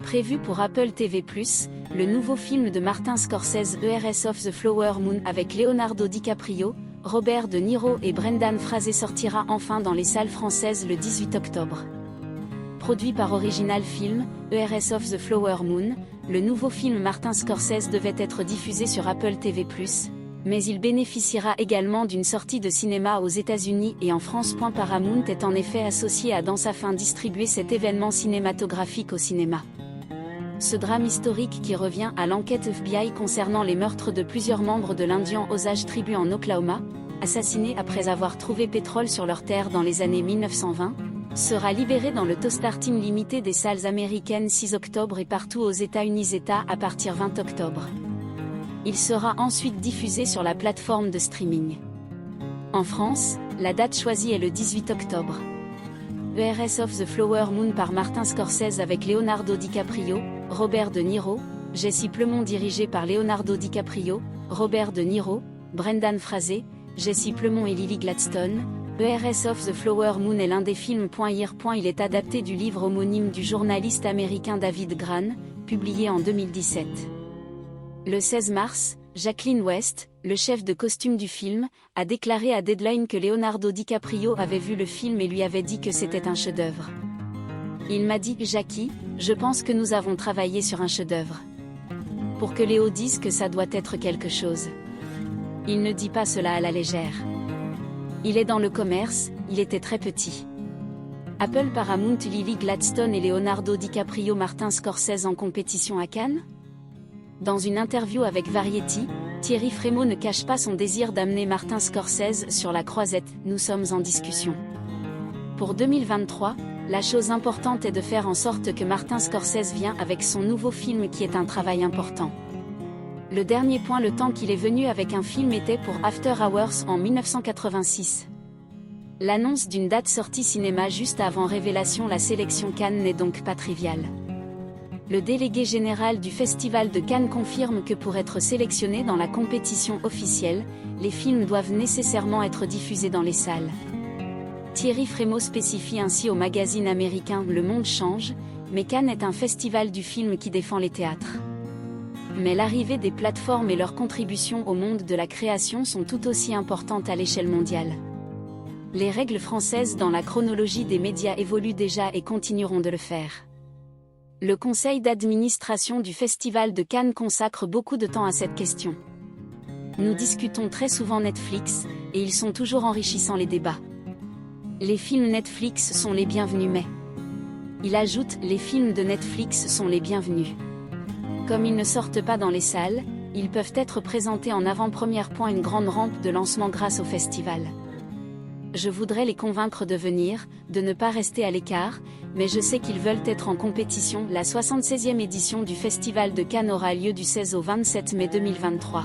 Prévu pour Apple TV+, le nouveau film de Martin Scorsese ERS of the Flower Moon avec Leonardo DiCaprio, Robert De Niro et Brendan Fraser sortira enfin dans les salles françaises le 18 octobre. Produit par Original Film, ERS of the Flower Moon, le nouveau film Martin Scorsese devait être diffusé sur Apple TV+, mais il bénéficiera également d'une sortie de cinéma aux États-Unis et en France. Paramount est en effet associé à Danse afin distribuer cet événement cinématographique au cinéma. Ce drame historique qui revient à l'enquête FBI concernant les meurtres de plusieurs membres de l'Indian Osage Tribu en Oklahoma, assassinés après avoir trouvé pétrole sur leurs terres dans les années 1920, sera libéré dans le Tostar Team limité des salles américaines 6 octobre et partout aux États-Unis à partir 20 octobre. Il sera ensuite diffusé sur la plateforme de streaming. En France, la date choisie est le 18 octobre. ERS of the Flower Moon par Martin Scorsese avec Leonardo DiCaprio, Robert De Niro, Jesse Plemons dirigé par Leonardo DiCaprio, Robert De Niro, Brendan Fraser, Jesse Plemons et Lily Gladstone. ERS of the Flower Moon est l'un des films. Il est adapté du livre homonyme du journaliste américain David Grann, publié en 2017. Le 16 mars, Jacqueline West, le chef de costume du film, a déclaré à Deadline que Leonardo DiCaprio avait vu le film et lui avait dit que c'était un chef-d'œuvre. Il m'a dit « Jackie, je pense que nous avons travaillé sur un chef-d'œuvre. Pour que Léo dise que ça doit être quelque chose. Il ne dit pas cela à la légère. Il est dans le commerce, il était très petit. » Apple Paramount Lily Gladstone et Leonardo DiCaprio Martin Scorsese en compétition à Cannes? Dans une interview avec Variety, Thierry Frémaux ne cache pas son désir d'amener Martin Scorsese sur la croisette. Nous sommes en discussion. Pour 2023, la chose importante est de faire en sorte que Martin Scorsese vienne avec son nouveau film qui est un travail important. Le dernier point, le temps qu'il est venu avec un film était pour After Hours en 1986. L'annonce d'une date sortie cinéma juste avant Révélation. La sélection Cannes n'est donc pas triviale. Le délégué général du Festival de Cannes confirme que pour être sélectionné dans la compétition officielle, les films doivent nécessairement être diffusés dans les salles. Thierry Frémaux spécifie ainsi au magazine américain Le Monde Change, mais Cannes est un festival du film qui défend les théâtres. Mais l'arrivée des plateformes et leur contribution au monde de la création sont tout aussi importantes à l'échelle mondiale. Les règles françaises dans la chronologie des médias évoluent déjà et continueront de le faire. Le conseil d'administration du Festival de Cannes consacre beaucoup de temps à cette question. Nous discutons très souvent Netflix, et ils sont toujours enrichissants les débats. Les films Netflix sont les bienvenus mais... Il ajoute, les films de Netflix sont les bienvenus. Comme ils ne sortent pas dans les salles, ils peuvent être présentés en avant-première. Une grande rampe de lancement grâce au festival. Je voudrais les convaincre de venir, de ne pas rester à l'écart, mais je sais qu'ils veulent être en compétition. La 76e édition du Festival de Cannes aura lieu du 16 au 27 mai 2023.